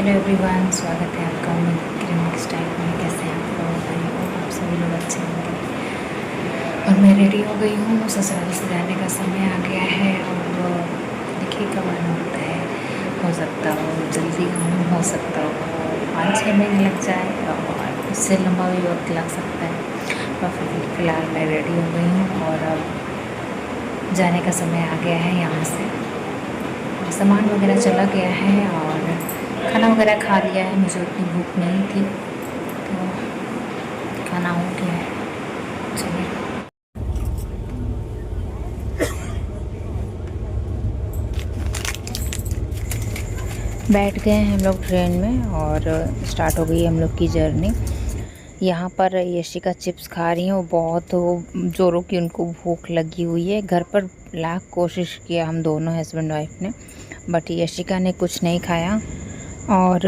Everyone, स्वागत है आपका उम्मीद स्टाइल में। कैसे हैं आप लोग? आई होप आप सभी लोग अच्छे होंगे। और मैं रेडी हो गई हूँ, ससुराल से जाने का समय आ गया है। और देखिए कब आना होता है, हो सकता हो जल्दी हो सकता हो 5-6 महीने लग जाए और उससे लंबा भी वक्त लग सकता है। और फिलहाल मैं रेडी हो गई हूँ और अब जाने का समय आ गया है। यहाँ से सामान वगैरह चला गया है और खाना वगैरह खा लिया है। मुझे उतनी भूख नहीं थी तो खाना हो गया है। चलिए बैठ गए हैं हम लोग ट्रेन में और स्टार्ट हो गई है हम लोग की जर्नी। यहाँ पर यशिका चिप्स खा रही हैं। वो बहुत ज़ोरों की उनको भूख लगी हुई है। घर पर लाख कोशिश किया हम दोनों हस्बैंड वाइफ ने, बट यशिका ने कुछ नहीं खाया और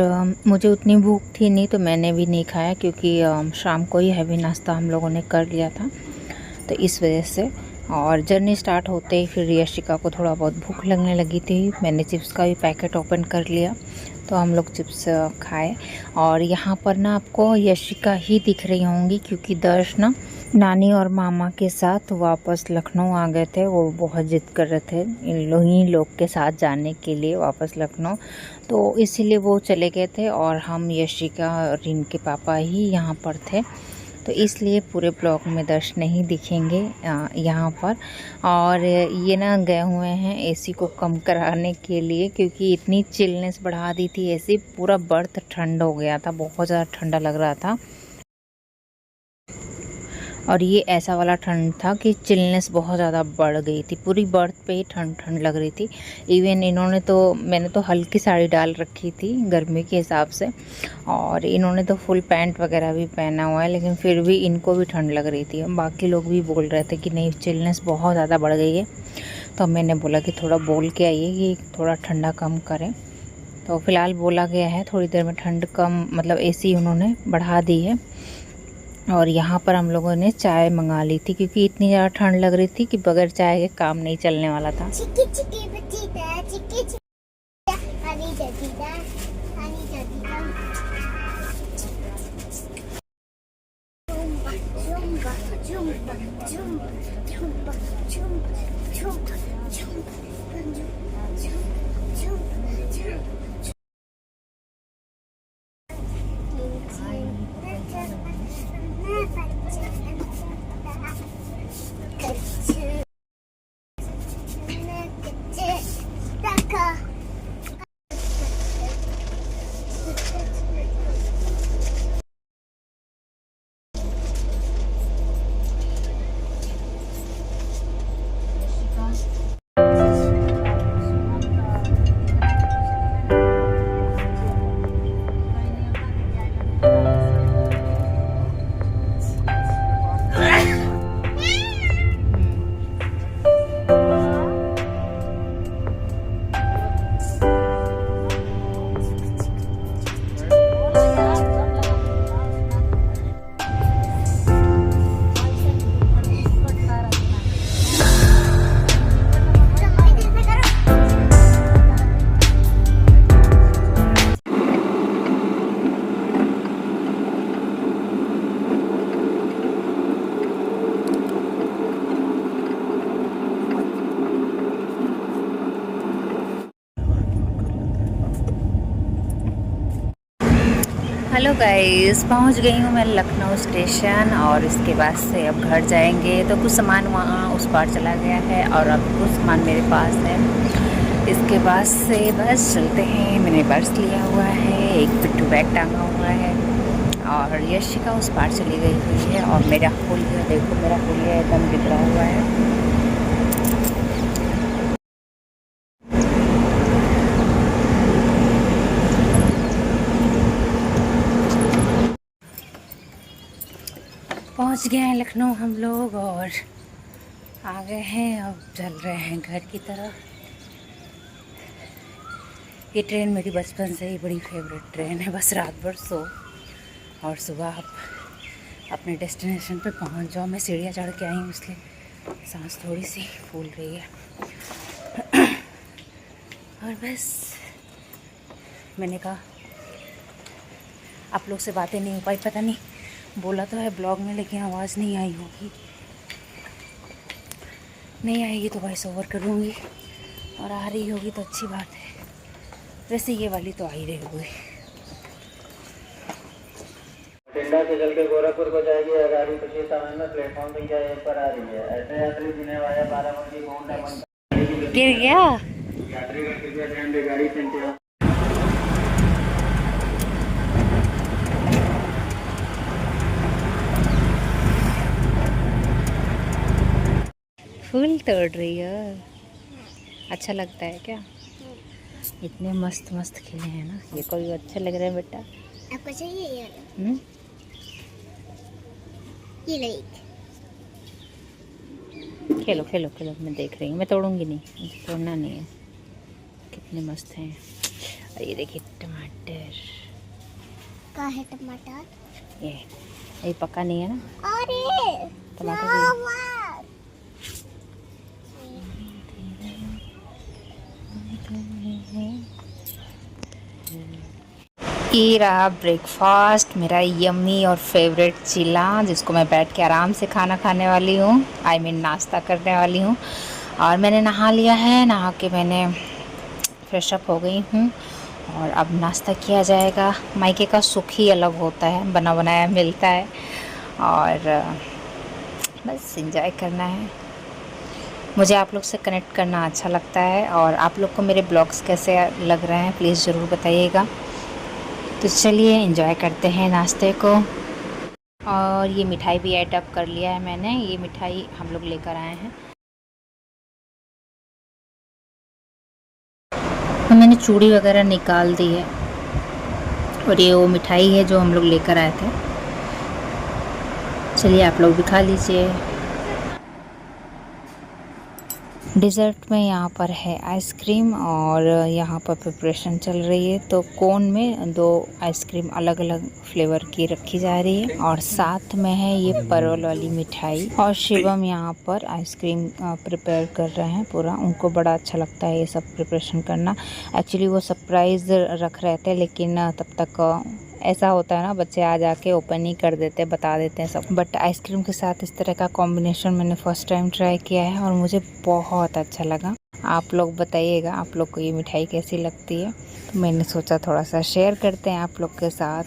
मुझे उतनी भूख थी नहीं तो मैंने भी नहीं खाया, क्योंकि शाम को ही हैवी नाश्ता हम लोगों ने कर लिया था तो इस वजह से। और जर्नी स्टार्ट होते ही फिर यशिका को थोड़ा बहुत भूख लगने लगी थी। मैंने चिप्स का भी पैकेट ओपन कर लिया तो हम लोग चिप्स खाए। और यहाँ पर ना आपको यशिका ही दिख रही होंगी, क्योंकि दर्श ना नानी और मामा के साथ वापस लखनऊ आ गए थे। वो बहुत जिद कर रहे थे इन लोग के साथ जाने के लिए वापस लखनऊ, तो इसीलिए वो चले गए थे और हम यशिका और इनके पापा ही यहाँ पर थे। तो इसलिए पूरे ब्लॉग में दर्श नहीं दिखेंगे यहाँ पर। और ये ना गए हुए हैं एसी को कम कराने के लिए, क्योंकि इतनी चिलनेस बढ़ा दी थी एसी, पूरा बर्थ ठंड हो गया था, बहुत ज़्यादा ठंडा लग रहा था। और ये ऐसा वाला ठंड था कि चिलनेस बहुत ज़्यादा बढ़ गई थी, पूरी बर्थ पे ही ठंड ठंड लग रही थी। इवन मैंने तो हल्की साड़ी डाल रखी थी गर्मी के हिसाब से, और इन्होंने तो फुल पैंट वगैरह भी पहना हुआ है, लेकिन फिर भी इनको भी ठंड लग रही थी। बाकी लोग भी बोल रहे थे कि नहीं चिलनेस बहुत ज़्यादा बढ़ गई है, तो मैंने बोला कि थोड़ा बोल के आइए कि थोड़ा ठंडा कम करें। तो फ़िलहाल बोला गया है थोड़ी देर में ठंड कम, मतलब एसी उन्होंने बढ़ा दी है। और यहाँ पर हम लोगों ने चाय मंगा ली थी, क्योंकि इतनी ज़्यादा ठंड लग रही थी कि बगैर चाय के काम नहीं चलने वाला था। हेलो गाइस, पहुंच गई हूँ मैं लखनऊ स्टेशन और इसके बाद से अब घर जाएंगे। तो कुछ सामान वहाँ उस पार चला गया है और अब कुछ सामान मेरे पास है। इसके बाद से बस चलते हैं। मैंने पर्स लिया हुआ है, एक पिट्ठू बैग टांगा हुआ है और यशिका उस पार चली गई हुई है। और मेरा हुलिया देखो, मेरा हुलिया एकदम बिगड़ा हुआ है। पहुंच गए हैं लखनऊ हम लोग और आ गए हैं, अब चल रहे हैं घर की तरफ। ये ट्रेन मेरी बचपन से ही बड़ी फेवरेट ट्रेन है। बस रात भर सो और सुबह आप अपने डेस्टिनेशन पे पहुंच जाओ। मैं सीढ़ियाँ चढ़ के आई हूँ इसलिए सांस थोड़ी सी फूल रही है। और बस मैंने कहा आप लोग से बातें नहीं हो पाई, पता नहीं बोला तो है ब्लॉग में लेकिन आवाज़ नहीं आई होगी, नहीं आएगी तो वॉइस ओवर करूँगी, और आ रही होगी तो अच्छी बात है। वैसे ये वाली तो आ ही रही होगी। टिंडा से चल के गोरखपुर को जाएगी यह गाड़ी पिछले समय में प्लेटफॉर्म संख्या 1 पर आ रही है। ऐसे यात्री जिन्हें वाया बाराबंकी गोंडा गिर गया। यात्री का कृपया ध्यान दें, गाड़ी से इंतजार। फूल तोड़ रही है, अच्छा लगता है क्या? इतने मस्त मस्त खिले हैं ना, ये कोई अच्छा लग रहा है बेटा? आपको चाहिए ये? ये लो एक। खेलो खेलो खेलो, मैं देख रही हूँ, मैं तोड़ूंगी नहीं, मुझे तोड़ना नहीं है। कितने मस्त हैं। और ये देखिए टमाटर, कहाँ है टमाटर? ये पका नहीं है ना अरे टमाटर भी। फ्लावर। ये रहा ब्रेकफास्ट मेरा यम्मी और फेवरेट चिल्ला, जिसको मैं बैठ के आराम से खाना खाने वाली हूँ, आई मीन नाश्ता करने वाली हूँ। और मैंने नहा लिया है, नहा के मैंने फ्रेश अप हो गई हूँ और अब नाश्ता किया जाएगा। मायके का सुख ही अलग होता है, बना बनाया मिलता है और बस एंजॉय करना है। मुझे आप लोग से कनेक्ट करना अच्छा लगता है और आप लोग को मेरे ब्लॉग्स कैसे लग रहे हैं प्लीज़ ज़रूर बताइएगा। तो चलिए एंजॉय करते हैं नाश्ते को। और ये मिठाई भी ऐड अप कर लिया है मैंने, ये मिठाई हम लोग लेकर आए हैं। तो मैंने चूड़ी वगैरह निकाल दी है और ये वो मिठाई है जो हम लोग लेकर आए थे। चलिए आप लोग भी खा लीजिए। डिज़र्ट में यहाँ पर है आइसक्रीम और यहाँ पर प्रिपरेशन चल रही है। तो कोन में 2 आइसक्रीम अलग अलग फ्लेवर की रखी जा रही है और साथ में है ये परवल वाली मिठाई। और शिवम यहाँ पर आइसक्रीम प्रिपेयर कर रहे हैं पूरा, उनको बड़ा अच्छा लगता है ये सब प्रिपरेशन करना। एक्चुअली वो सरप्राइज़ रख रहे थे लेकिन तब तक ऐसा होता है ना, बच्चे आ जाके ओपन ही कर देते हैं, बता देते हैं सब। बट आइसक्रीम के साथ इस तरह का कॉम्बिनेशन मैंने फ़र्स्ट टाइम ट्राई किया है और मुझे बहुत अच्छा लगा। आप लोग बताइएगा आप लोग को ये मिठाई कैसी लगती है। तो मैंने सोचा थोड़ा सा शेयर करते हैं आप लोग के साथ।